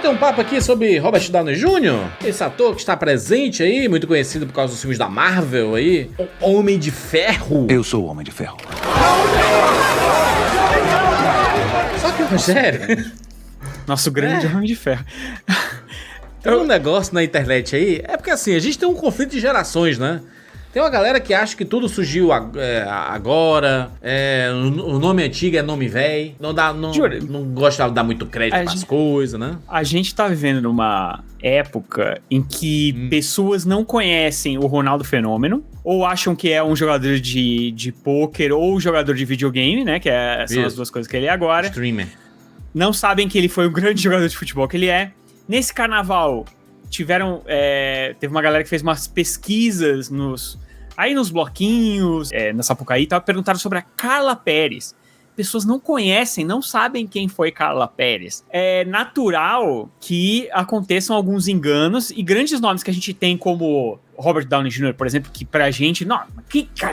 bater um papo aqui sobre Robert Downey Jr., esse ator que está presente aí, muito conhecido por causa dos filmes da Marvel aí, o Homem de Ferro. Eu sou o Homem de Ferro. Só que o Rogério... Nosso grande Homem de Ferro. Tem um negócio na internet aí, é porque assim, a gente tem um conflito de gerações, né? Tem uma galera que acha que tudo surgiu agora, o nome antigo é nome velho, não gosta de dar muito crédito pras coisas, né? A gente tá vivendo numa época em que pessoas não conhecem o Ronaldo Fenômeno, ou acham que é um jogador de pôquer ou jogador de videogame, né? Que são as duas coisas que ele é agora. Streamer. Não sabem que ele foi um grande jogador de futebol que ele é. Nesse carnaval, teve uma galera que fez umas pesquisas nos bloquinhos, na Sapucaí, perguntaram sobre a Carla Perez. Pessoas não conhecem, não sabem quem foi Carla Perez. É natural que aconteçam alguns enganos, e grandes nomes que a gente tem como Robert Downey Jr., por exemplo, que pra gente...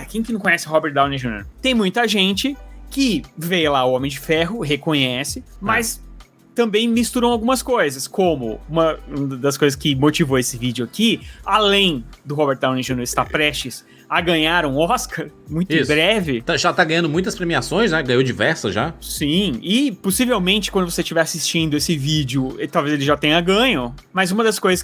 quem que não conhece Robert Downey Jr.? Tem muita gente que vê lá o Homem de Ferro, reconhece, mas... também misturam algumas coisas, como uma das coisas que motivou esse vídeo aqui, além do Robert Downey Jr. estar prestes a ganhar um Oscar, muito em breve. Já tá ganhando muitas premiações, né? Ganhou diversas já. Sim, e possivelmente quando você estiver assistindo esse vídeo, talvez ele já tenha ganho, mas uma das coisas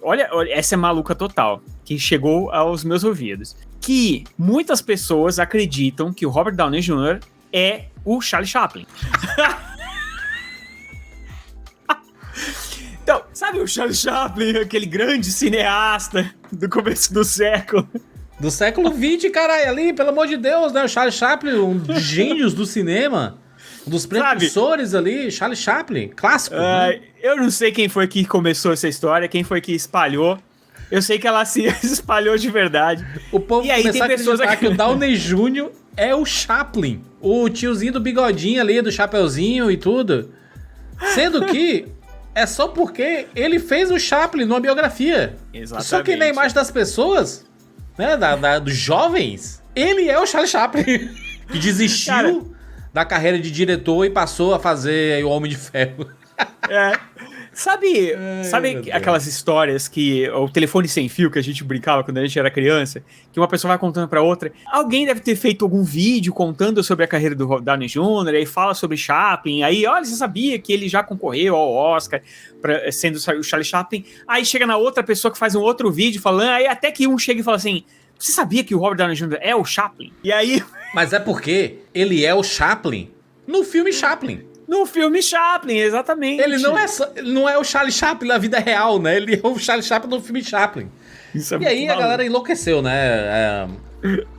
olha, essa é maluca total, que chegou aos meus ouvidos, que muitas pessoas acreditam que o Robert Downey Jr. é o Charlie Chaplin. Então, sabe o Charlie Chaplin, aquele grande cineasta do começo do século? Do século XX, caralho, ali, pelo amor de Deus, né? O Charlie Chaplin, um dos gênios do cinema, um dos precursores ali, Charlie Chaplin, clássico. Né? Eu não sei quem foi que começou essa história, quem foi que espalhou. Eu sei que ela se espalhou de verdade. O povo e aí começou tem pessoas a acreditar que o Downey Jr. é o Chaplin, o tiozinho do bigodinho ali, do chapeuzinho e tudo. Sendo que... é só porque ele fez o Chaplin numa biografia. Exatamente. Só que na imagem das pessoas, né, dos jovens, ele é o Charlie Chaplin, que desistiu da carreira de diretor e passou a fazer o Homem de Ferro. Sabe aquelas histórias que... o telefone sem fio que a gente brincava quando a gente era criança, que uma pessoa vai contando pra outra? Alguém deve ter feito algum vídeo contando sobre a carreira do Downey Jr., aí fala sobre Chaplin, aí, olha, você sabia que ele já concorreu ao Oscar, sendo o Charlie Chaplin? Aí chega na outra pessoa que faz um outro vídeo falando, aí até que um chega e fala assim, você sabia que o Robert Downey Jr. é o Chaplin? E aí... Mas é porque ele é o Chaplin no filme Chaplin. No filme Chaplin, exatamente. Ele não é o Charlie Chaplin na vida real, né? Ele é o Charlie Chaplin no filme Chaplin. E aí a galera enlouqueceu, né?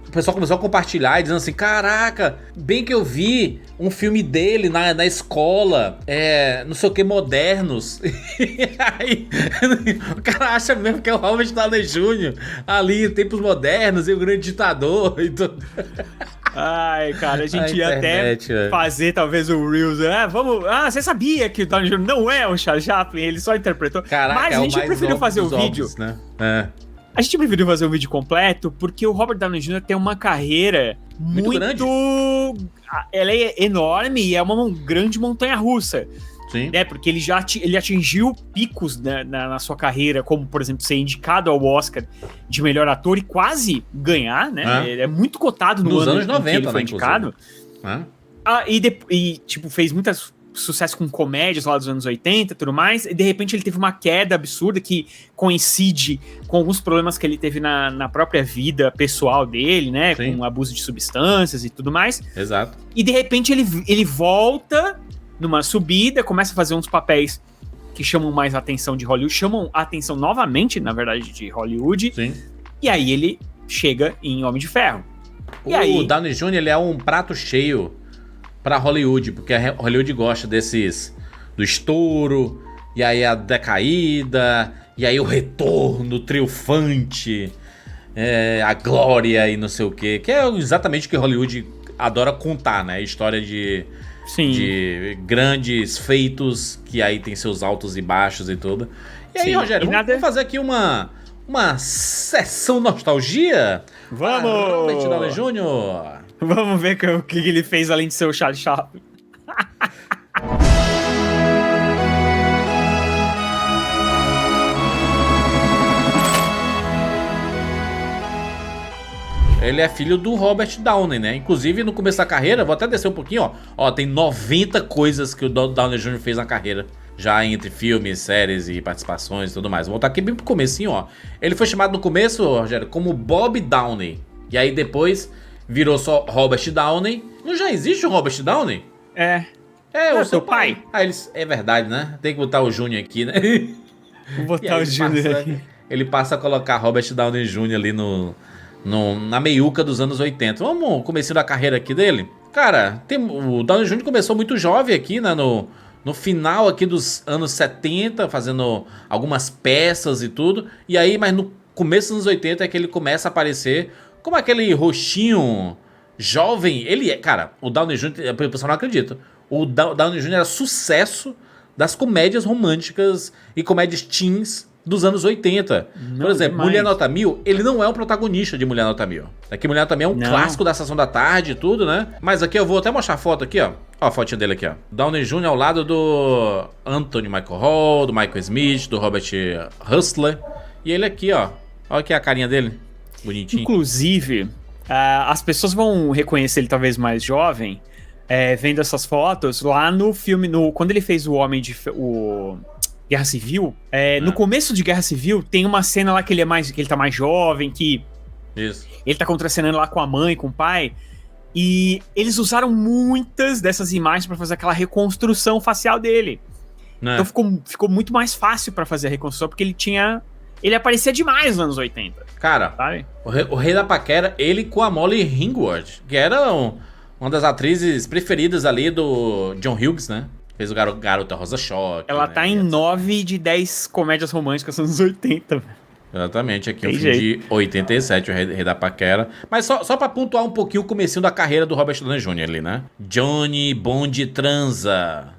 O pessoal começou a compartilhar, dizendo assim, caraca, bem que eu vi um filme dele na escola, não sei o que, modernos. E aí o cara acha mesmo que é o Robert Downey Jr. ali, tempos modernos, e o grande ditador e tudo. Ai, cara, a gente ia até fazer talvez o Reels. Você sabia que o Downey Jr. não é o Charlie Chaplin, ele só interpretou. Caraca, mas a gente preferiu fazer o vídeo. Óbvios, né? A gente preferiu fazer o vídeo completo porque o Robert Downey Jr. tem uma carreira muito grande. Ela é enorme e é uma grande montanha-russa. Sim. Né? Porque ele atingiu picos na sua carreira, como, por exemplo, ser indicado ao Oscar de melhor ator e quase ganhar, né? Ele é muito cotado nos anos 90, que ele foi indicado. E fez muitas sucesso com comédias lá dos anos 80 e tudo mais, e de repente ele teve uma queda absurda que coincide com alguns problemas que ele teve na própria vida pessoal dele, né? Sim. Com abuso de substâncias e tudo mais. Exato. E de repente ele volta numa subida, começa a fazer uns papéis que chamam mais a atenção de Hollywood, chamam a atenção novamente, na verdade, de Hollywood. Sim. E aí ele chega em Homem de Ferro. O Downey Jr. ele é um prato cheio pra Hollywood, porque a Hollywood gosta do estouro, e aí a decaída, e aí o retorno triunfante, a glória e não sei o quê, que é exatamente o que Hollywood adora contar, né? História de grandes feitos, que aí tem seus altos e baixos e tudo. E aí, Rogério, vamos fazer aqui uma sessão nostalgia? Vamos! Robert Downey Jr. Vamos ver o que ele fez além de ser o Charlie Chaplin. Ele é filho do Robert Downey, né? Inclusive, no começo da carreira, vou até descer um pouquinho, ó. Ó, tem 90 coisas que o Downey Jr. fez na carreira. Já entre filmes, séries e participações e tudo mais. Vou voltar aqui bem pro comecinho, ó. Ele foi chamado no começo, Rogério, como Bob Downey. E aí depois virou só Robert Downey. Não já existe o Robert Downey? É o seu pai. Ah, eles... É verdade, né? Tem que botar o Júnior aqui, né? Vou botar o Júnior aqui. Ele passa a colocar Robert Downey Jr. ali na meiuca dos anos 80. Vamos começar da carreira aqui dele? Cara, o Downey Jr. começou muito jovem aqui, né? No final aqui dos anos 70, fazendo algumas peças e tudo. E aí, mas no começo dos anos 80 é que ele começa a aparecer como aquele rostinho jovem. Ele é, cara, o Downey Jr., o pessoal não acredita. O Downey Jr. era sucesso das comédias românticas e comédias teens dos anos 80. Não, por exemplo, demais. Mulher Nota 1000, ele não é um protagonista de Mulher Nota 1000. Aqui Mulher Nota 1000 é um clássico da Sessão da Tarde e tudo, né? Mas aqui eu vou até mostrar a foto aqui, ó. Ó a fotinha dele aqui, ó. Downey Jr. ao lado do Anthony Michael Hall, do Michael Smith, do Robert Hustler. E ele aqui, ó. Olha aqui a carinha dele. Bonitinho. Inclusive, as pessoas vão reconhecer ele talvez mais jovem, vendo essas fotos lá no filme, quando ele fez o Guerra Civil. No começo de Guerra Civil, tem uma cena lá que ele tá mais jovem, que Isso. ele tá contracenando lá com a mãe, com o pai. E eles usaram muitas dessas imagens pra fazer aquela reconstrução facial dele. Então ficou muito mais fácil pra fazer a reconstrução, porque ele aparecia demais nos anos 80. Cara, sabe? O Rei da Paquera, ele com a Molly Ringwald, que era uma das atrizes preferidas ali do John Hughes, né? Fez o Garota Rosa Choque. Ela né? tá em 9 de 10 comédias românticas dos anos 80. Exatamente, aqui é um Tem filme de 87, o Rei da Paquera. Mas só pra pontuar um pouquinho o comecinho da carreira do Robert Downey Jr. ali, né? Johnny Bond transa.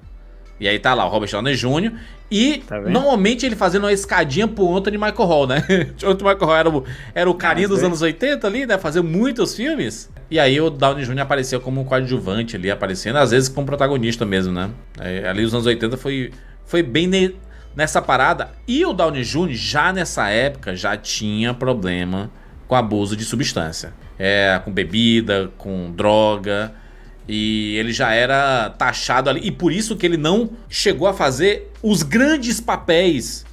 E aí tá lá o Robert Downey Jr. E normalmente ele fazendo uma escadinha pro Anthony Michael Hall, né? O Anthony Michael Hall era o carinha dos anos 80 ali, né? Fazia muitos filmes. E aí o Downey Jr. apareceu como um coadjuvante ali, aparecendo, às vezes como protagonista mesmo, né? Ali os anos 80 foi bem nessa parada. E o Downey Jr. já nessa época já tinha problema com abuso de substância. Com bebida, com droga. E ele já era taxado ali. E por isso que ele não chegou a fazer os grandes papéis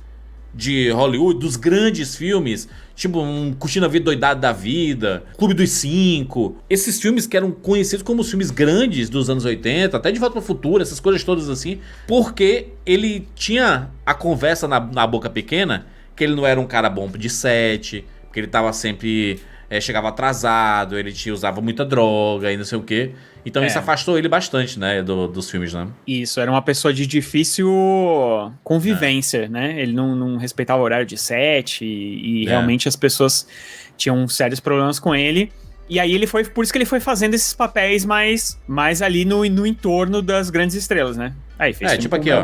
de Hollywood, dos grandes filmes. Tipo um Curtindo a Vida Doidado da Vida, Clube dos Cinco. Esses filmes que eram conhecidos como os filmes grandes dos anos 80, até De Volta para o Futuro, essas coisas todas assim. Porque ele tinha a conversa na boca pequena que ele não era um cara bom de set, porque ele tava sempre... chegava atrasado, ele usava muita droga e não sei o quê. Então isso afastou ele bastante, né, dos filmes, né? Isso, era uma pessoa de difícil convivência, né? Ele não respeitava o horário de set e realmente as pessoas tinham sérios problemas com ele. E aí por isso que ele foi fazendo esses papéis mais ali no entorno das grandes estrelas, né? Aí fez tipo aqui, ó.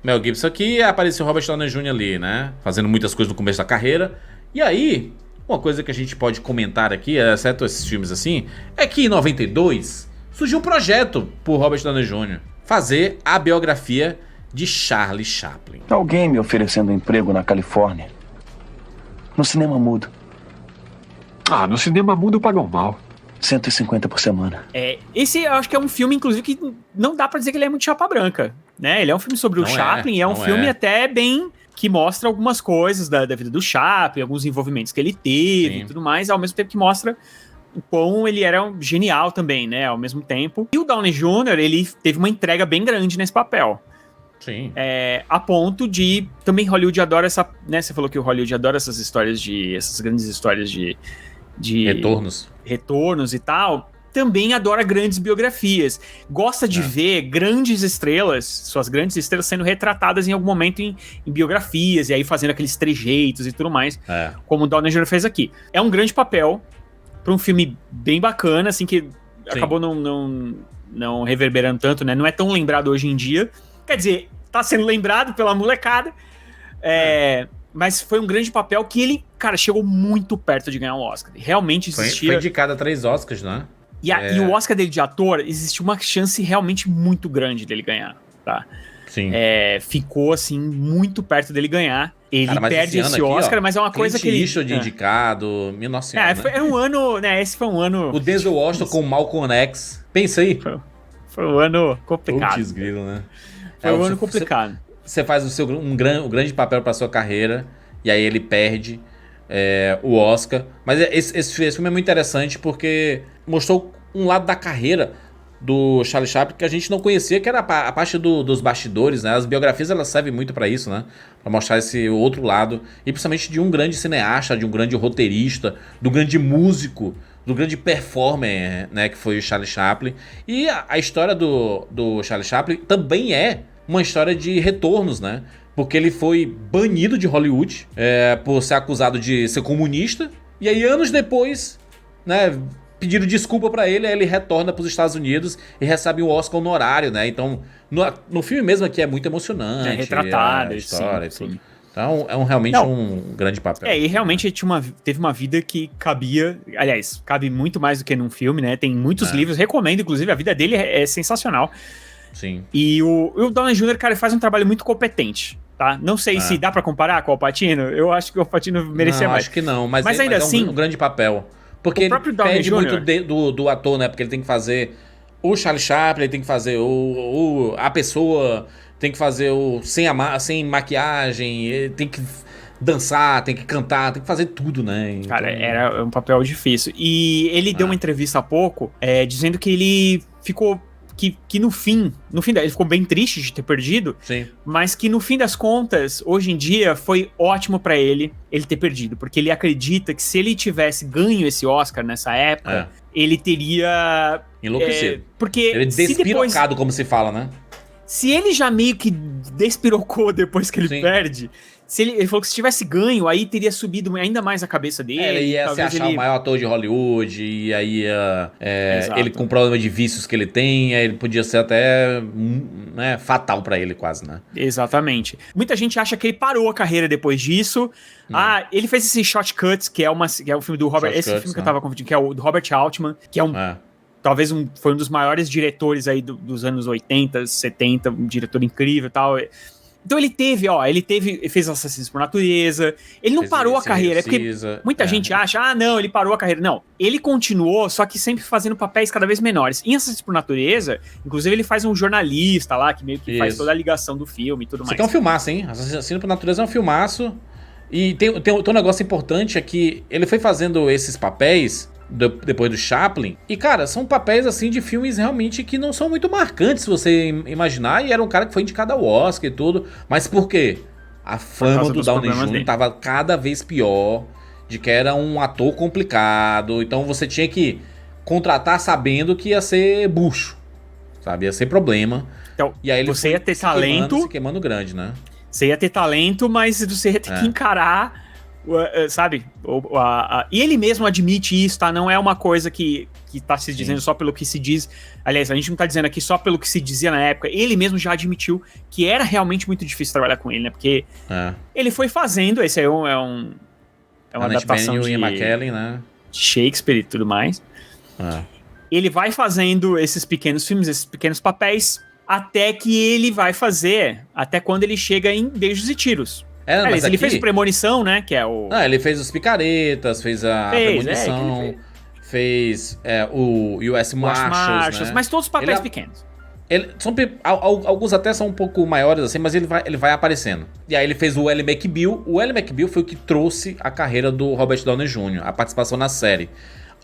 Mel Gibson aqui, apareceu o Robert Downey Jr. ali, né? Fazendo muitas coisas no começo da carreira. E aí... Uma coisa que a gente pode comentar aqui, exceto esses filmes assim, é que em 92 surgiu um projeto por Robert Downey Jr. fazer a biografia de Charlie Chaplin. Alguém me oferecendo emprego na Califórnia. No cinema mudo. No cinema mudo pagam mal. 150 por semana. Esse eu acho que é um filme, inclusive, que não dá pra dizer que ele é muito chapa branca, né? Ele é um filme sobre o Chaplin, é um filme até bem... que mostra algumas coisas da vida do Chaplin, alguns envolvimentos que ele teve e tudo mais, ao mesmo tempo que mostra o quão ele era genial também, né, ao mesmo tempo. E o Downey Jr., ele teve uma entrega bem grande nesse papel. Sim. A ponto de... Também Hollywood adora essa... Né, você falou que o Hollywood adora essas grandes histórias de retornos e tal... Também adora grandes biografias. Gosta de ver grandes estrelas, suas grandes estrelas sendo retratadas em algum momento em biografias, e aí fazendo aqueles trejeitos e tudo mais, como o Downey Jr. fez aqui. É um grande papel para um filme bem bacana, assim, que acabou não reverberando tanto, né? Não é tão lembrado hoje em dia. Quer dizer, tá sendo lembrado pela molecada, mas foi um grande papel que ele, cara, chegou muito perto de ganhar um Oscar. Realmente existia... Foi indicado a 3 Oscars, né? E o Oscar dele de ator, existe uma chance realmente muito grande dele ganhar, tá? Sim. Ficou, assim, muito perto dele ganhar. Ele Cara, mas perde esse Oscar, mas é uma coisa que ele... Clint Eastwood indicado, minha nossa senhora, né? Foi um ano, né? Esse foi um ano... O Denzel Washington com o Malcolm X. Pensa aí. Foi um ano complicado. Putz, grilo, né? Foi um ano complicado. Você faz um grande papel pra sua carreira, e aí ele perde o Oscar. Mas esse filme é muito interessante porque mostrou um lado da carreira do Charlie Chaplin que a gente não conhecia, que era a parte dos bastidores, né? As biografias, elas servem muito pra isso, né? Pra mostrar esse outro lado, e principalmente de um grande cineasta, de um grande roteirista, do grande músico, do grande performer, né? Que foi o Charlie Chaplin. E a história do Charlie Chaplin também é uma história de retornos, né? Porque ele foi banido de Hollywood por ser acusado de ser comunista, e aí anos depois, né, pediram desculpa pra ele, aí ele retorna pros Estados Unidos e recebe um Oscar honorário, né? Então, no filme mesmo aqui é muito emocionante. É retratado, a história sim, e tudo. sim. Então, realmente um grande papel. E realmente teve uma vida que cabia... Aliás, cabe muito mais do que num filme, né? Tem muitos livros, recomendo, inclusive, a vida dele é sensacional. Sim. E o Downey Jr., cara, ele faz um trabalho muito competente, tá? Não sei se dá pra comparar com o Al Pacino. Eu acho que o Al Pacino merecia mais. Acho que não, mas ainda assim... é um grande papel. Porque ele pede muito do ator, né? Porque ele tem que fazer o Charlie Chaplin, ele tem que fazer a pessoa, tem que fazer sem maquiagem, ele tem que dançar, tem que cantar, tem que fazer tudo, né? Então... Cara, era um papel difícil. E ele deu uma entrevista há pouco, dizendo que ele ficou... Que no fim, ele ficou bem triste de ter perdido, sim, mas que no fim das contas, hoje em dia, foi ótimo pra ele ter perdido, porque ele acredita que se ele tivesse ganho esse Oscar nessa época, ele teria... enlouquecido. Porque ele despirocado, como se fala, né? Se ele já meio que despirocou depois que ele perde... Ele falou que se tivesse ganho, aí teria subido ainda mais a cabeça dele. Ele ia se achar o maior ator de Hollywood, e aí ele com o problema de vícios que ele tem, ele podia ser até fatal pra ele quase, né? Exatamente. Muita gente acha que ele parou a carreira depois disso. Ele fez esse Shortcuts, que é um filme do Robert... Esse filme que eu tava confundindo, que é o do Robert Altman, que é talvez foi um dos maiores diretores aí dos anos 80, 70, um diretor incrível e tal. Então ele fez Assassinos por Natureza, ele não parou a carreira, porque muita gente acha, ele parou a carreira. Não, ele continuou, só que sempre fazendo papéis cada vez menores. Em Assassinos por Natureza, inclusive ele faz um jornalista lá, que meio que faz toda a ligação do filme e tudo mais. Isso aqui é um filmaço, hein? Assassinos por Natureza é um filmaço, e tem um negócio importante, é que ele foi fazendo esses papéis... depois do Chaplin. E, cara, são papéis, assim, de filmes realmente que não são muito marcantes, se você imaginar. E era um cara que foi indicado ao Oscar e tudo. Mas por quê? A fama do Downey Jr. tava cada vez pior, de que era um ator complicado. Então você tinha que contratar sabendo que ia ser bucho, sabe? Ia ser problema. Então, e aí ele você ia ter talento... se queimando grande, né? Você ia ter talento, mas você ia ter que encarar... sabe? E ele mesmo admite isso, tá? Não é uma coisa que tá se dizendo só pelo que se diz. Aliás, a gente não tá dizendo aqui só pelo que se dizia na época. Ele mesmo já admitiu que era realmente muito difícil trabalhar com ele, né? Porque ele foi fazendo... Esse aí é uma adaptação de McKellen, né? Shakespeare e tudo mais. Ele vai fazendo esses pequenos filmes, esses pequenos papéis, até que ele vai fazer... Até quando ele chega em Beijos e Tiros. Mas ele fez o Premonição, né? Que é o... ele fez os Picaretas, fez a Premonição, fez o US Marshals, né? Mas todos papéis pequenos. Alguns até são um pouco maiores, assim, mas ele vai aparecendo. E aí ele fez o Ally McBeal. O Ally McBeal foi o que trouxe a carreira do Robert Downey Jr., a participação na série.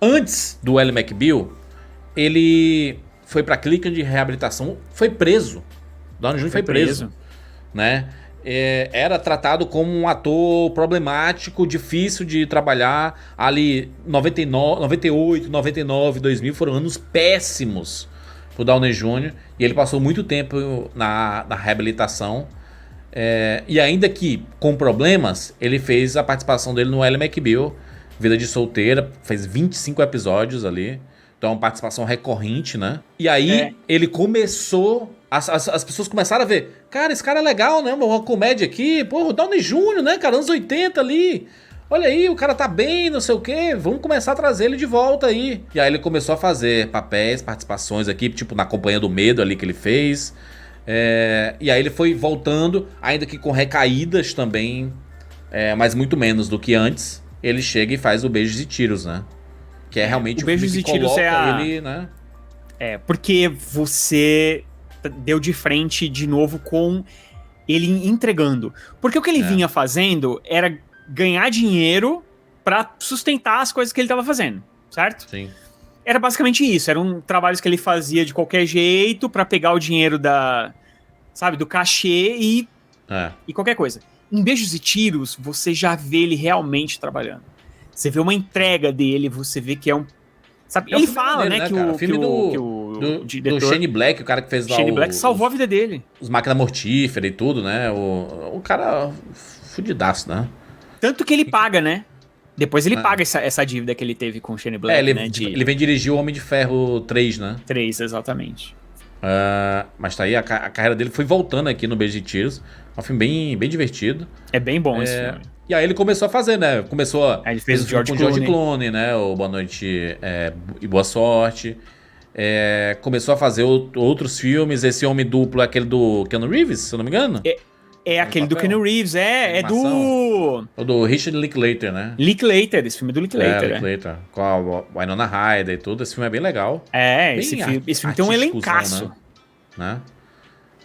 Antes do Ally McBeal, ele foi pra clínica de reabilitação, foi preso. Downey Jr. foi preso, né? Era tratado como um ator problemático, difícil de trabalhar. Ali 98, 99, 2000 foram anos péssimos pro Downey Jr. E ele passou muito tempo na reabilitação. E ainda que com problemas, ele fez a participação dele no Ally McBeal, Vida de Solteira, fez 25 episódios ali. Então é uma participação recorrente, né? E aí ele começou... As pessoas começaram a ver, cara, esse cara é legal, né? Uma comédia aqui, pô, o Downey Jr., né, cara, anos 80 ali. Olha aí, o cara tá bem, não sei o quê, vamos começar a trazer ele de volta aí. E aí ele começou a fazer papéis, participações aqui, tipo na Companhia do Medo ali que ele fez. E aí ele foi voltando, ainda que com recaídas também mas muito menos do que antes, ele chega e faz o Beijos e Tiros, né? Que é realmente o Beijos e Tiros ele, né? Porque você deu de frente de novo com ele entregando. Porque o que ele vinha fazendo era ganhar dinheiro pra sustentar as coisas que ele tava fazendo, certo? Sim. Era basicamente isso, eram trabalhos que ele fazia de qualquer jeito pra pegar o dinheiro do cachê e qualquer coisa. Em Beijos e Tiros, você já vê ele realmente trabalhando. Você vê uma entrega dele, você vê que é um... Sabe? Ele fala, né, que o filme do diretor... do Shane Black, o cara que fez lá Shane Black salvou a vida dele. Os Máquina Mortífera e tudo, né? O cara fudidaço, né? Tanto que ele paga, né? Depois ele paga essa dívida que ele teve com o Shane Black, ele vem dirigir o Homem de Ferro 3, né? 3, exatamente. Mas tá aí, a carreira dele foi voltando aqui no Beijo de Tiros. É um filme bem, bem divertido. É bem bom esse filme. E aí ele começou a fazer, né? Ele fez o George Clooney, né? O Boa Noite e Boa Sorte. Começou a fazer outros filmes. Esse Homem Duplo é aquele do Keanu Reeves, se eu não me engano. É aquele do Keanu Reeves, é do... O do Richard Linklater, né? Linklater, esse filme é do Linklater. Linklater. Com a Winona Ryder e tudo. Esse filme é bem legal. Esse filme tem um elencaço. Né?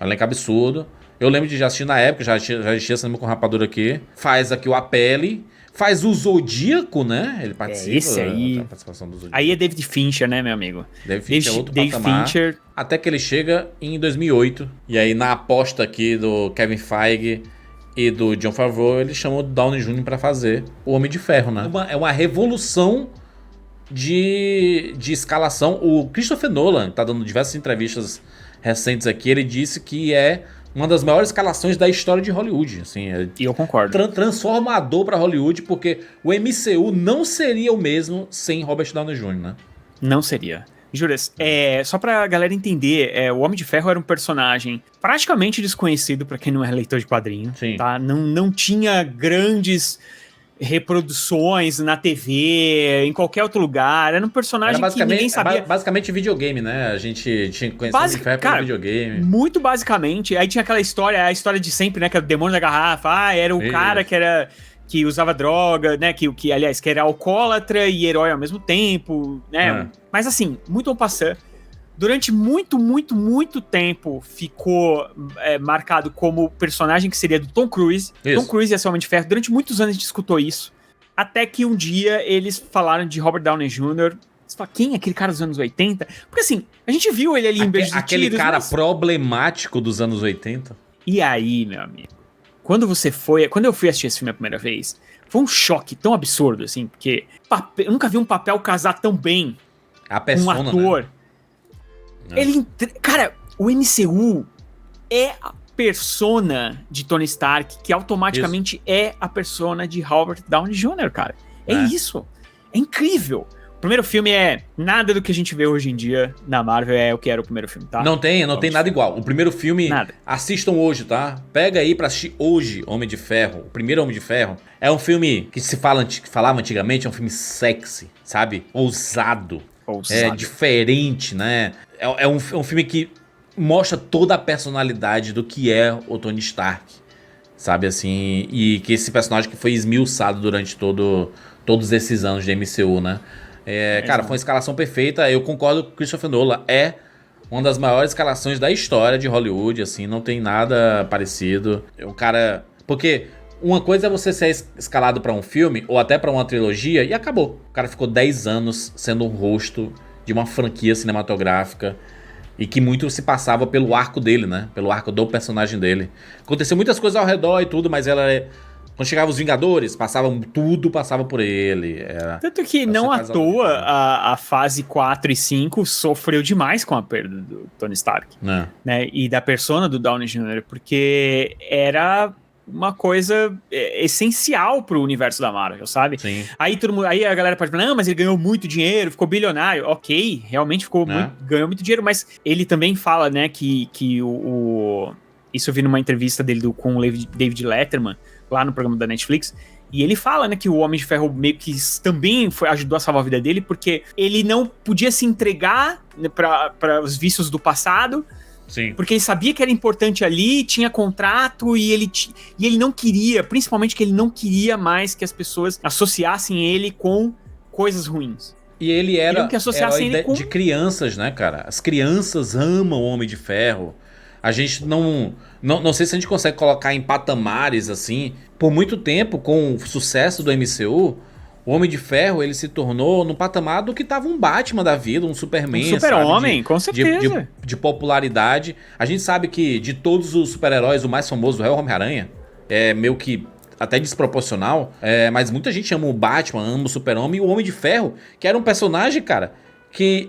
Um elenco absurdo. Eu lembro de já assistir na época, já assistia Cinema com Rapadura aqui. Faz aqui o A Pele. Faz o Zodíaco, né? Ele participa esse aí. da participação do Zodíaco. Aí é David Fincher, né, meu amigo? David Fincher é outro patamar. Fincher. Até que ele chega em 2008. E aí, na aposta aqui do Kevin Feige e do Jon Favreau, ele chamou o Downey Jr. pra fazer o Homem de Ferro, né? É uma revolução de escalação. O Christopher Nolan tá dando diversas entrevistas recentes aqui. Ele disse que é uma das maiores escalações da história de Hollywood. Assim, e eu concordo. Transformador pra Hollywood, porque o MCU não seria o mesmo sem Robert Downey Jr., né? Não seria. Juras, só pra galera entender, o Homem de Ferro era um personagem praticamente desconhecido pra quem não é leitor de quadrinho. Sim. Tá? Não tinha grandes reproduções na TV, em qualquer outro lugar. Era um personagem que ninguém sabia. Basicamente videogame, né? A gente tinha que conhecer o Homem de Ferro pelo videogame. Muito basicamente. Aí tinha aquela história, a história de sempre, né? Que era o demônio da garrafa. Era o cara que usava droga, né? Que aliás, que era alcoólatra e herói ao mesmo tempo, né? Mas assim, muito passando. Durante muito, muito, muito tempo ficou marcado como personagem que seria do Tom Cruise. Isso. Tom Cruise ia ser o Homem de Ferro. Durante muitos anos a gente escutou isso. Até que um dia eles falaram de Robert Downey Jr. Você fala, quem é aquele cara dos anos 80? Porque assim, a gente viu ele ali em Beijos e Tiros. Aquele cara problemático dos anos 80. E aí, meu amigo, quando eu fui assistir esse filme a primeira vez, foi um choque tão absurdo, assim, porque eu nunca vi um papel casar tão bem com um ator. Né? Cara, o MCU é a persona de Tony Stark, que automaticamente é a persona de Robert Downey Jr., cara. É isso. É incrível. O primeiro filme é nada do que a gente vê hoje em dia na Marvel é o que era o primeiro filme, tá? Não tem nada igual. O primeiro filme, nada. Assistam hoje, tá? Pega aí pra assistir hoje Homem de Ferro. O primeiro Homem de Ferro é um filme que falava antigamente, é um filme sexy, sabe? Ousado. É diferente, né? É um filme que mostra toda a personalidade do que é o Tony Stark, sabe assim? E que esse personagem que foi esmiuçado durante todos esses anos de MCU, né? Cara, foi uma escalação perfeita. Eu concordo com o Christopher Nolan. É uma das maiores escalações da história de Hollywood, assim. Não tem nada parecido. O cara... Porque uma coisa é você ser escalado pra um filme, ou até pra uma trilogia, e acabou. O cara ficou 10 anos sendo um rosto de uma franquia cinematográfica e que muito se passava pelo arco dele, né? Pelo arco do personagem dele. Aconteceu muitas coisas ao redor e tudo, mas quando chegavam os Vingadores, tudo passava por ele. Tanto que não à toa a fase 4 e 5 sofreu demais com a perda do Tony Stark. Né? E da persona do Downey Jr., porque era uma coisa essencial pro universo da Marvel, sabe? Sim. Aí a galera pode falar, não, mas ele ganhou muito dinheiro, ficou bilionário. Ok, realmente ganhou muito dinheiro, mas ele também fala, né, que isso eu vi numa entrevista dele com o David Letterman, lá no programa da Netflix, e ele fala, né, que o Homem de Ferro meio que também ajudou a salvar a vida dele, porque ele não podia se entregar, né, para os vícios do passado, Sim. Porque ele sabia que era importante ali, tinha contrato e ele não queria, principalmente que ele não queria mais que as pessoas associassem ele com coisas ruins. E ele era que associassem ele com... de crianças, né, cara? As crianças amam o Homem de Ferro. A gente não sei se a gente consegue colocar em patamares, assim. Por muito tempo, com o sucesso do MCU, o Homem de Ferro, ele se tornou no patamar do que tava um Batman da vida, um Superman, um super-homem, com certeza. De popularidade. A gente sabe que de todos os super-heróis, o mais famoso é o Homem-Aranha. É meio que até desproporcional, mas muita gente ama o Batman, ama o Super-Homem e o Homem de Ferro, que era um personagem, cara, que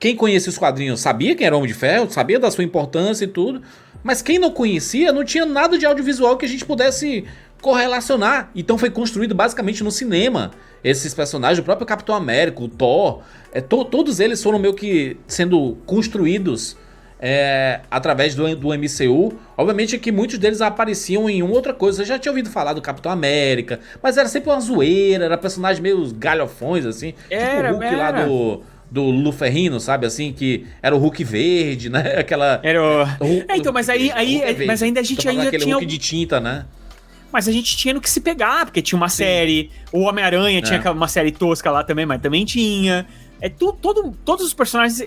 quem conhecia os quadrinhos sabia quem era o Homem de Ferro, sabia da sua importância e tudo, mas quem não conhecia não tinha nada de audiovisual que a gente pudesse correlacionar. Então foi construído basicamente no cinema. Esses personagens, o próprio Capitão América, o Thor, todos eles foram meio que sendo construídos através do MCU. Obviamente que muitos deles apareciam em uma outra coisa. Eu já tinha ouvido falar do Capitão América, mas era sempre uma zoeira, era personagem meio galhofões, assim. Tipo o Hulk lá do Lu Ferrino, sabe, assim, que era o Hulk verde, né? Aquela... Era então, mas mas ainda a gente ainda aquele tinha... Hulk de tinta, né? Mas a gente tinha no que se pegar, porque tinha uma série, o Homem-Aranha tinha uma série tosca lá também, mas também tinha... Todos os personagens,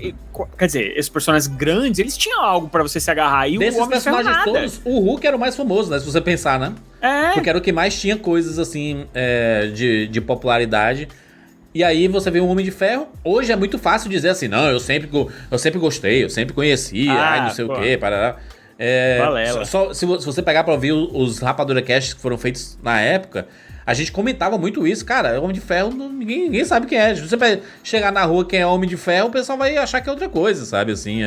quer dizer, esses personagens grandes, eles tinham algo pra você se agarrar. E desses o Homem personagens nada. todos, o Hulk era o mais famoso, né? Se você pensar, né? Porque era o que mais tinha coisas, assim, de popularidade. E aí você vê um Homem de Ferro. Hoje é muito fácil dizer assim, não, eu sempre gostei, eu sempre conheci, não sei o quê, parará. Se você pegar pra ouvir os Rapadura Casts que foram feitos na época, a gente comentava muito isso, cara. Homem de Ferro, ninguém sabe quem é. Se você chegar na rua quem é Homem de Ferro, o pessoal vai achar que é outra coisa, sabe? Assim,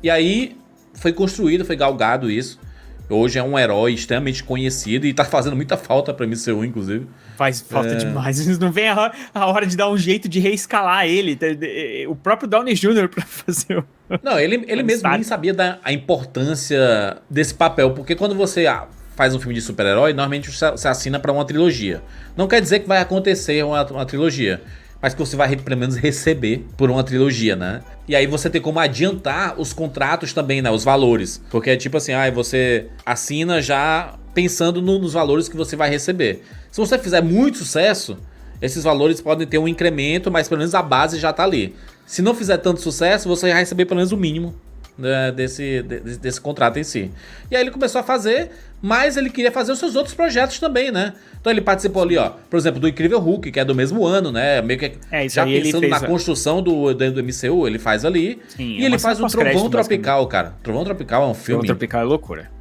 E aí foi construído, foi galgado isso. Hoje é um herói extremamente conhecido e tá fazendo muita falta pra MCU, inclusive. Faz falta demais. Não vem a hora de dar um jeito de reescalar ele. O próprio Downey Jr. pra fazer o... Não, ele mesmo nem sabia a importância desse papel. Porque quando você faz um filme de super-herói, normalmente você assina pra uma trilogia. Não quer dizer que vai acontecer uma trilogia, mas que você vai pelo menos receber por uma trilogia, né? E aí você tem como adiantar os contratos também, né? Os valores. Porque é tipo assim, você assina já pensando nos valores que você vai receber. Se você fizer muito sucesso, esses valores podem ter um incremento, mas pelo menos a base já tá ali. Se não fizer tanto sucesso, você vai receber pelo menos o mínimo, né, desse contrato em si. E aí ele começou a fazer, mas ele queria fazer os seus outros projetos também, né? Então ele participou ali, por exemplo, do Incrível Hulk, que é do mesmo ano, né? Meio que já pensando na construção do MCU, ele faz ali. Sim, e ele faz o Trovão Tropical, cara. Trovão Tropical é um filme... Trovão Tropical é loucura.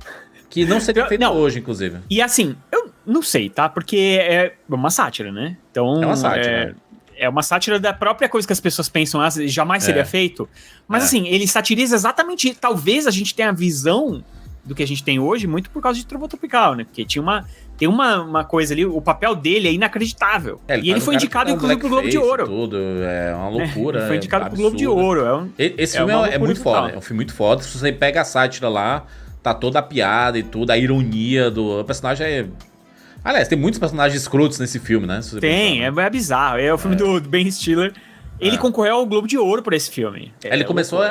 Que não seria feito hoje, inclusive. E assim, eu não sei, tá? Porque é uma sátira, né? Então, é uma sátira. É uma sátira da própria coisa que as pessoas pensam, jamais seria feito. Mas assim, ele satiriza exatamente... Talvez a gente tenha a visão do que a gente tem hoje muito por causa de Trovão Tropical, né? Porque tem uma coisa ali, o papel dele é inacreditável. E ele foi indicado, inclusive, pro Globo de Ouro. Tudo, é uma loucura. Ele foi indicado pro Globo de Ouro. Esse filme é muito foda. É um filme muito foda. Se você pega a sátira lá, tá toda a piada e tudo, a ironia do personagem Aliás, tem muitos personagens escrotos nesse filme, né? Tem, pensar, né? É bizarro. É o filme do Ben Stiller. Ele concorreu ao Globo de Ouro por esse filme. Ele começou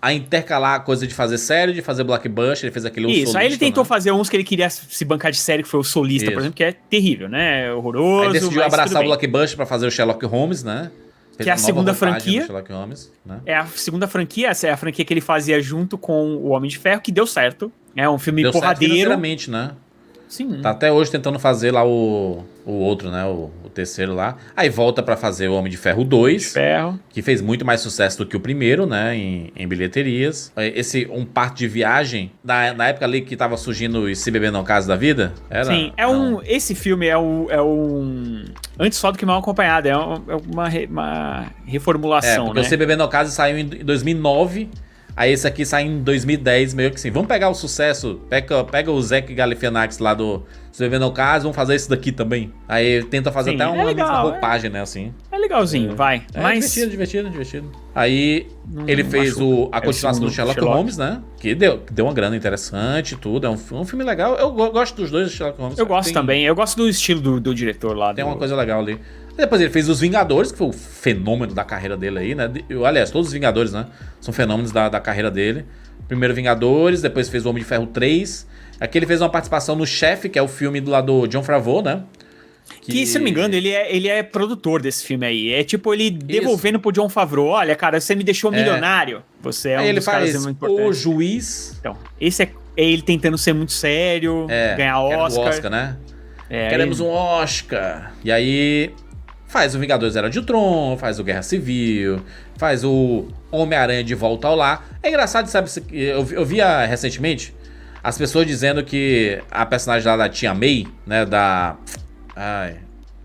a intercalar a coisa de fazer série, de fazer blockbuster, ele fez aquele Solista, aí ele tentou fazer uns que ele queria se bancar de série, que foi o Solista, por exemplo, que é terrível, né? Horroroso. Aí decidiu abraçar o blockbuster pra fazer o Sherlock Holmes, né? Que é a segunda franquia. Sherlock Holmes, né? É a segunda franquia, essa é a franquia que ele fazia junto com o Homem de Ferro, que deu certo. É um filme porradeiro. Financeiramente, né? Sim. Tá até hoje tentando fazer lá o outro, né? O terceiro lá. Aí volta pra fazer o Homem de Ferro 2. Que fez muito mais sucesso do que o primeiro, né? Em bilheterias. Um parto de viagem, na época ali que tava surgindo o Se Beber Não Case da Vida. Sim, esse filme é um Antes Só do Que Mal Acompanhado. É uma reformulação, porque né? o Se Beber Não Case saiu em 2009. Aí esse aqui sai em 2010, meio que assim. Vamos pegar o sucesso, pega o Zach Galifianakis lá do Se Beber Não Case, vamos fazer isso daqui também. Aí tenta fazer até uma mesma roupagem, né, assim. É legalzinho, vai. Mas... divertido. Aí ele fez a continuação do Sherlock Holmes, né? Que deu uma grana interessante e tudo. É um filme legal. Eu gosto dos dois Sherlock Holmes. Eu gosto também. Eu gosto do estilo do diretor lá. Tem uma coisa legal ali. Depois ele fez Os Vingadores, que foi o fenômeno da carreira dele aí, né? Aliás, todos os Vingadores, né? São fenômenos da carreira dele. Primeiro Vingadores, depois fez o Homem de Ferro 3. Aqui ele fez uma participação no Chefe, que é o filme do lado do Jon Favreau, né? Que, se não me engano, ele é produtor desse filme aí. É tipo ele devolvendo pro Jon Favreau. Olha, cara, você me deixou milionário. Você é aí um dos caras muito importantes. O Juiz. Então, esse é ele tentando ser muito sério, ganhar Oscar. O Oscar, né? Queremos um Oscar. E aí faz o Vingadores Era de Ultron, faz o Guerra Civil, faz o Homem-Aranha de Volta ao Lar. É engraçado, sabe? Eu via recentemente as pessoas dizendo que a personagem lá da Tia May, né? Da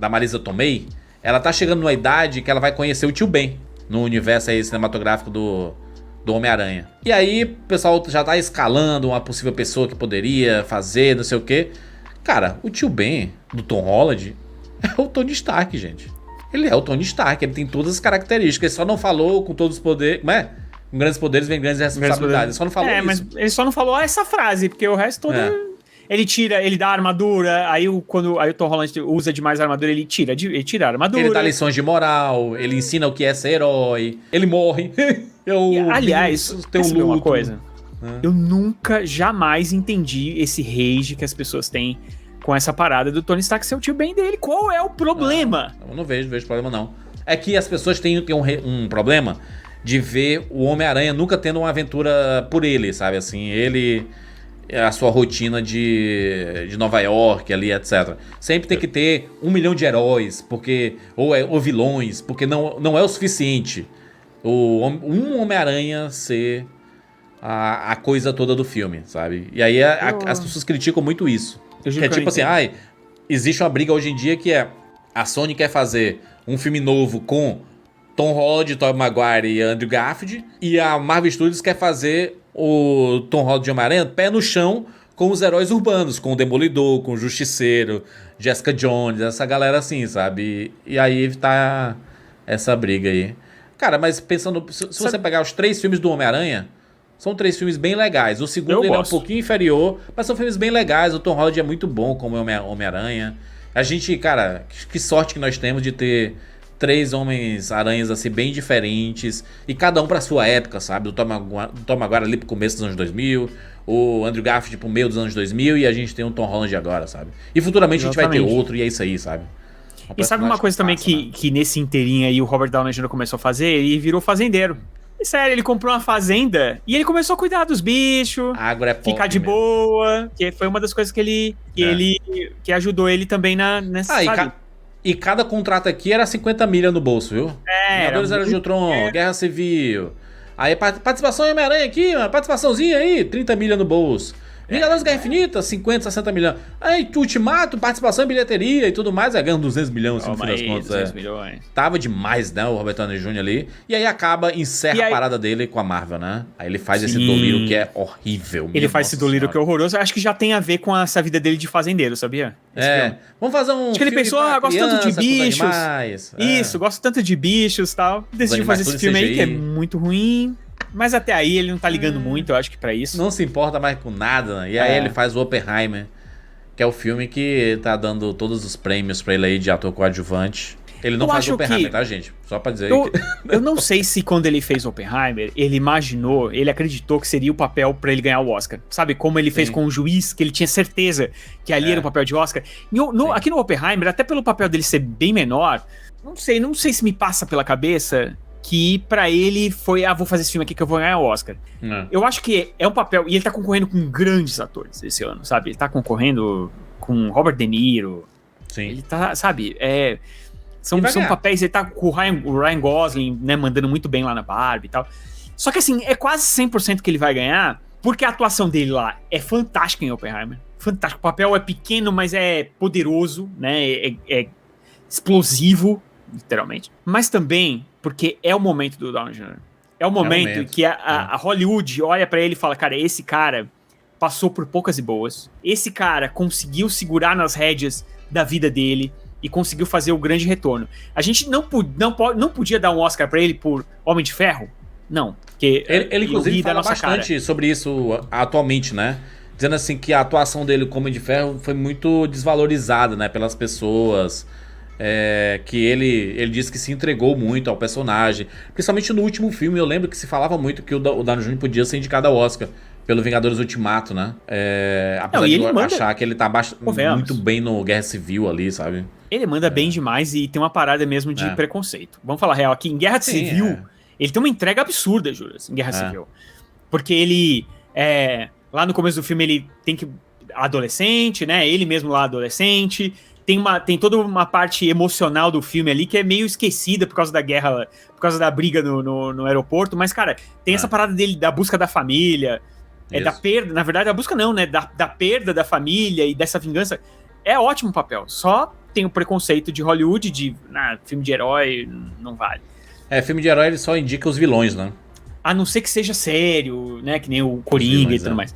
Marisa Tomei, ela tá chegando numa idade que ela vai conhecer o Tio Ben no universo aí cinematográfico do Homem-Aranha. E aí o pessoal já tá escalando uma possível pessoa que poderia fazer, não sei o quê. Cara, o Tio Ben do Tom Holland é o Tony Stark, gente. Ele é o Tony Stark, ele tem todas as características. Ele só não falou com todos os poderes, né? Com grandes poderes vem grandes responsabilidades. Ele só não falou isso. Mas ele só não falou essa frase, porque o resto todo... Ele dá a armadura, aí o Tom Holland usa demais a armadura, ele tira a armadura. Ele dá lições de moral, ele ensina o que é ser herói, ele morre. Aliás, tem uma coisa. Eu nunca, jamais entendi esse rage que as pessoas têm com essa parada do Tony Stark ser o Tio Ben dele. Qual é o problema? Eu não vejo problema não. É que as pessoas têm um problema de ver o Homem-Aranha nunca tendo uma aventura por ele, sabe? Assim, ele... a sua rotina de Nova York ali, etc. Sempre tem que ter 1 milhão de heróis, porque ou vilões, porque não é o suficiente um Homem-Aranha ser a coisa toda do filme, sabe? E aí as pessoas criticam muito isso. Que é tipo assim, existe uma briga hoje em dia que é a Sony quer fazer um filme novo com Tom Holland, Tobey Maguire e Andrew Garfield, e a Marvel Studios quer fazer o Tom Holland de Homem-Aranha pé no chão com os heróis urbanos, com o Demolidor, com o Justiceiro, Jessica Jones, essa galera assim, sabe? E aí tá essa briga aí. Cara, mas pensando, se você pegar os 3 filmes do Homem-Aranha, são 3 filmes bem legais. O segundo ele é um pouquinho inferior, mas são filmes bem legais. O Tom Holland é muito bom como Homem-Aranha. A gente, cara, que sorte que nós temos de ter 3 Homens-Aranhas assim, bem diferentes, e cada um pra sua época, sabe? O Tom Maguire ali pro começo dos anos 2000, o Andrew Garfield pro meio dos anos 2000, e a gente tem o Tom Holland agora, sabe? E futuramente a gente vai ter outro, e é isso aí, sabe? E sabe uma coisa também que nesse inteirinho aí o Robert Downey Jr. começou a fazer? Ele virou fazendeiro. E sério, ele comprou uma fazenda e ele começou a cuidar dos bichos, ficar de boa, que foi uma das coisas que que ajudou ele também nessa... E cada contrato aqui era 50 milha no bolso, viu? Vingadores Era de Ultron, Guerra Civil. Aí participação em Homem-Aranha aqui, uma participaçõezinha aí, 30 milha no bolso. Vingadores Guerra Infinita, 50, 60 milhões. Aí Ultimato, participação em bilheteria e tudo mais, ganhando 200 milhões, no fim das contas. 200 milhões. Tava demais, né, o Robert Downey Jr. ali. E aí encerra a parada dele com a Marvel, né? Aí ele faz esse doliro que é horrível. Ele faz esse doliro que é horroroso. Acho que já tem a ver com essa vida dele de fazendeiro, sabia? Vamos fazer um Acho que ele pensou, gosto tanto de bichos. Isso, gosto tanto de bichos e tal. Decidiu fazer esse filme aí, que é muito ruim. Mas até aí ele não tá ligando muito, eu acho que pra isso. Não se importa mais com nada, né? E aí ele faz o Oppenheimer, que é o filme que tá dando todos os prêmios pra ele aí de ator coadjuvante. Ele não faz o Oppenheimer, tá, gente? Só pra dizer eu não sei se quando ele fez o Oppenheimer, ele acreditou que seria o papel pra ele ganhar o Oscar. Sabe, como ele fez com o Juiz, que ele tinha certeza que ali era o papel de Oscar. Aqui no Oppenheimer, até pelo papel dele ser bem menor, não sei se me passa pela cabeça que pra ele foi, vou fazer esse filme aqui que eu vou ganhar o Oscar. Eu acho que é um papel, e ele tá concorrendo com grandes atores esse ano, sabe? Ele tá concorrendo com Robert De Niro. Sim. Ele tá, sabe, são papéis, ele tá com o Ryan Gosling, né, mandando muito bem lá na Barbie e tal. Só que assim, é quase 100% que ele vai ganhar, porque a atuação dele lá é fantástica em Oppenheimer. Fantástico. O papel é pequeno, mas é poderoso, né? É explosivo, literalmente. Mas também porque é o momento do Downey Jr. É o momento que a Hollywood olha pra ele e fala, cara, esse cara passou por poucas e boas. Esse cara conseguiu segurar nas rédeas da vida dele e conseguiu fazer o grande retorno. A gente não podia dar um Oscar pra ele por Homem de Ferro? Não. Porque ele inclusive fala bastante sobre isso atualmente, né? Dizendo assim que a atuação dele como Homem de Ferro foi muito desvalorizada, né, pelas pessoas. Que ele disse que se entregou muito ao personagem. Principalmente no último filme, eu lembro que se falava muito que o Downey Jr. podia ser indicado ao Oscar pelo Vingadores Ultimato, né? Apesar de eu achar que ele tá muito bem no Guerra Civil ali, sabe? Ele manda bem demais e tem uma parada mesmo de preconceito. Vamos falar real aqui, em Guerra Civil, ele tem uma entrega absurda, Júlio, em Guerra Civil. Porque ele, lá no começo do filme, ele tem que... adolescente, né? Ele mesmo lá adolescente... Tem toda uma parte emocional do filme ali que é meio esquecida por causa da guerra, por causa da briga no aeroporto, mas, cara, tem essa parada dele da busca da família, da perda, na verdade, a busca não, né, da perda da família e dessa vingança. É ótimo o papel, só tem o preconceito de Hollywood de, filme de herói não vale. Filme de herói ele só indica os vilões, né? A não ser que seja sério, né, que nem o Coringa e tudo mais.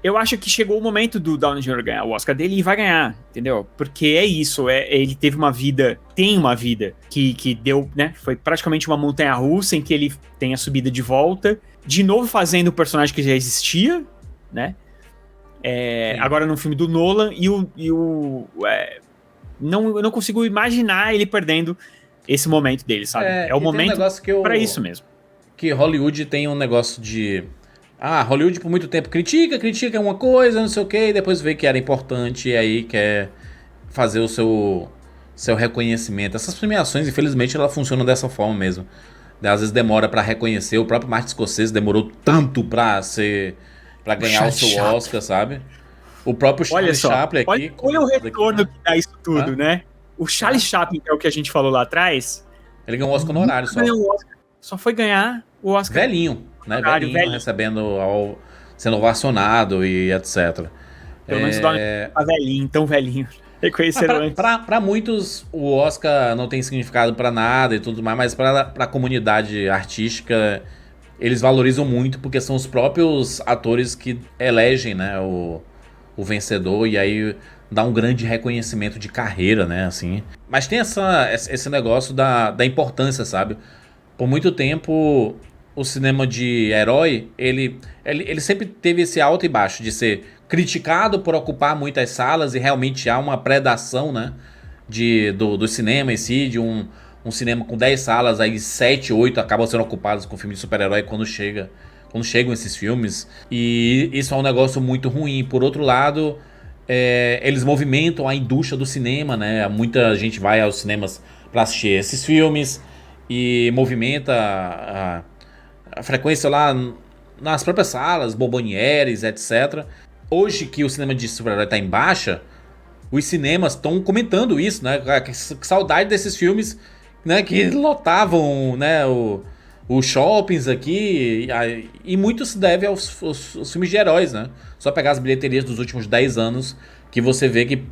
Eu acho que chegou o momento do Downey Jr. ganhar o Oscar dele e vai ganhar, entendeu? Porque é isso, ele teve uma vida, tem uma vida que deu, né? Foi praticamente uma montanha-russa em que ele tem a subida de volta, de novo fazendo o personagem que já existia, né? Agora no filme do Nolan, eu não consigo imaginar ele perdendo esse momento dele, sabe? É o momento pra isso mesmo. Que Hollywood tem um negócio de... Hollywood por muito tempo critica uma coisa, não sei o que, e depois vê que era importante e aí quer fazer o seu reconhecimento. Essas premiações, infelizmente, elas funcionam dessa forma mesmo. Às vezes demora pra reconhecer, o próprio Martin Scorsese demorou tanto pra ganhar o seu Oscar, sabe? O próprio Charlie Chaplin aqui... Olha o retorno que dá isso tudo, né? O Charlie Chaplin, que é o que a gente falou lá atrás... Ele ganhou o Oscar honorário só. Só foi ganhar o Oscar... Velhinho. Né, velhinho, recebendo, sendo ovacionado e etc. Pelo menos o Downey tá velhinho, tão velhinho. Reconheceram antes. Pra muitos, o Oscar não tem significado pra nada e tudo mais, mas pra comunidade artística, eles valorizam muito, porque são os próprios atores que elegem, né, o vencedor, e aí dá um grande reconhecimento de carreira, né, assim. Mas tem esse negócio da importância, sabe? Por muito tempo... O cinema de herói, ele sempre teve esse alto e baixo de ser criticado por ocupar muitas salas e realmente há uma predação, né, do cinema em si, de um cinema com 10 salas, aí 7, 8 acabam sendo ocupadas com filme de super-herói quando chegam esses filmes, e isso é um negócio muito ruim. Por outro lado, eles movimentam a indústria do cinema, né, muita gente vai aos cinemas para assistir esses filmes e movimenta a frequência lá nas próprias salas, bombonieres, etc. Hoje que o cinema de super-herói tá em baixa, os cinemas estão comentando isso, né? Que saudade desses filmes, né, que lotavam, né, os shoppings aqui, e muito se deve aos filmes de heróis, né? Só pegar as bilheterias dos últimos 10 anos, que você vê que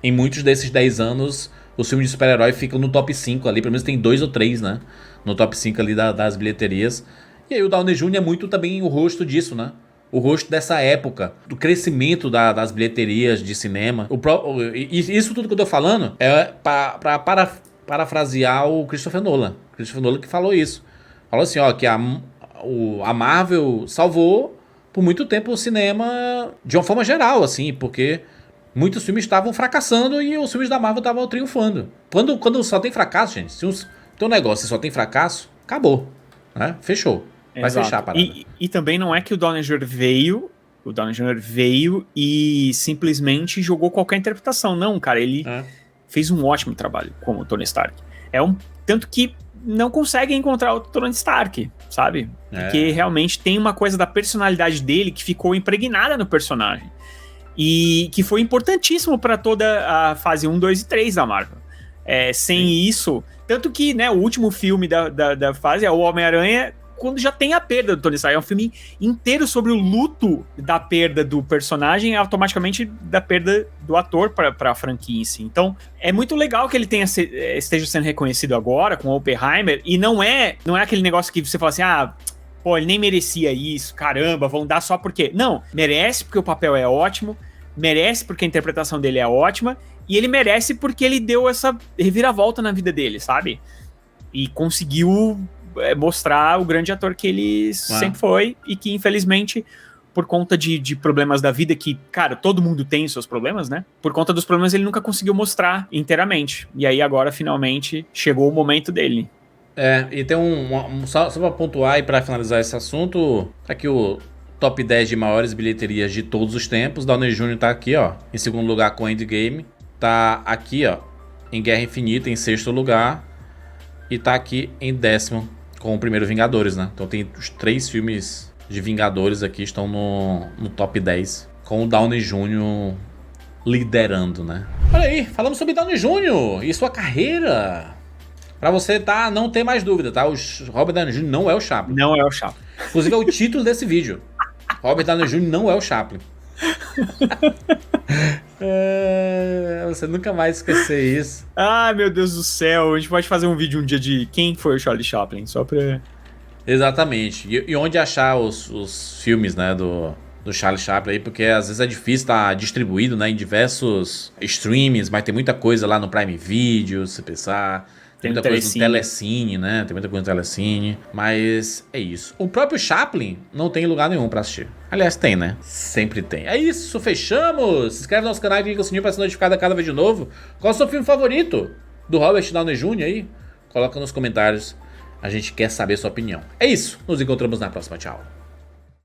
em muitos desses 10 anos os filmes de super-herói ficam no top 5 ali, pelo menos tem 2 ou 3, né, no top 5 ali das bilheterias. E aí o Downey Jr. é muito também o rosto disso, né? O rosto dessa época, do crescimento das bilheterias de cinema. Isso tudo que eu tô falando é para parafrasear o Christopher Nolan. Christopher Nolan que falou isso. Falou assim, que a Marvel salvou por muito tempo o cinema de uma forma geral, assim, porque muitos filmes estavam fracassando e os filmes da Marvel estavam triunfando. Quando só tem fracasso, gente, se tem um negócio e só tem fracasso, acabou, né? Fechou. Vai fechar a parada. E também não é que o Downey Jr. veio e simplesmente jogou qualquer interpretação. Não, cara, ele fez um ótimo trabalho como Tony Stark. Tanto que não consegue encontrar o Tony Stark, sabe? Porque realmente tem uma coisa da personalidade dele que ficou impregnada no personagem. E que foi importantíssimo para toda a fase 1, 2 e 3 da Marvel. Sem isso... Tanto que, né, o último filme da fase é o Homem-Aranha, quando já tem a perda do Tony Stark. É um filme inteiro sobre o luto da perda do personagem e automaticamente da perda do ator para a franquia em si. Então, é muito legal que ele esteja sendo reconhecido agora com o Oppenheimer, e não é aquele negócio que você fala assim, ele nem merecia isso, caramba, vão dar só porque... Não, merece porque o papel é ótimo, merece porque a interpretação dele é ótima, e ele merece porque ele deu essa reviravolta na vida dele, sabe? E conseguiu... mostrar o grande ator que ele sempre foi, e que infelizmente por conta de problemas da vida que, cara, todo mundo tem seus problemas, né? Por conta dos problemas ele nunca conseguiu mostrar inteiramente. E aí agora, finalmente, chegou o momento dele. E tem só pra pontuar e pra finalizar esse assunto, aqui o top 10 de maiores bilheterias de todos os tempos. Downey Jr. tá aqui, ó, em segundo lugar com Endgame. Tá aqui, ó, em Guerra Infinita, em sexto lugar. E tá aqui em décimo com o primeiro Vingadores, né? Então tem os 3 filmes de Vingadores aqui, estão no top 10. Com o Downey Jr. liderando, né? Olha aí, falamos sobre Downey Jr. e sua carreira. Pra você não ter mais dúvida, tá? O Robert Downey Jr. não é o Chaplin. Não é o Chaplin. Inclusive é o título desse vídeo. Robert Downey Jr. não é o Chaplin. Você nunca vai esquecer isso. Ai, meu Deus do céu. A gente pode fazer um vídeo um dia de quem foi o Charlie Chaplin, só pra... Exatamente. E onde achar os filmes, né, do Charlie Chaplin aí, porque às vezes é difícil estar distribuído, né, em diversos streams, mas tem muita coisa lá no Prime Video, se você pensar... Tem muita coisa no Telecine, né? Tem muita coisa no Telecine. Mas é isso. O próprio Chaplin não tem lugar nenhum pra assistir. Aliás, tem, né? Sempre tem. É isso, fechamos! Se inscreve no nosso canal e clica no sininho pra ser notificado a cada vídeo novo. Qual é o seu filme favorito do Robert Downey Jr. aí? Coloca nos comentários. A gente quer saber a sua opinião. É isso. Nos encontramos na próxima. Tchau.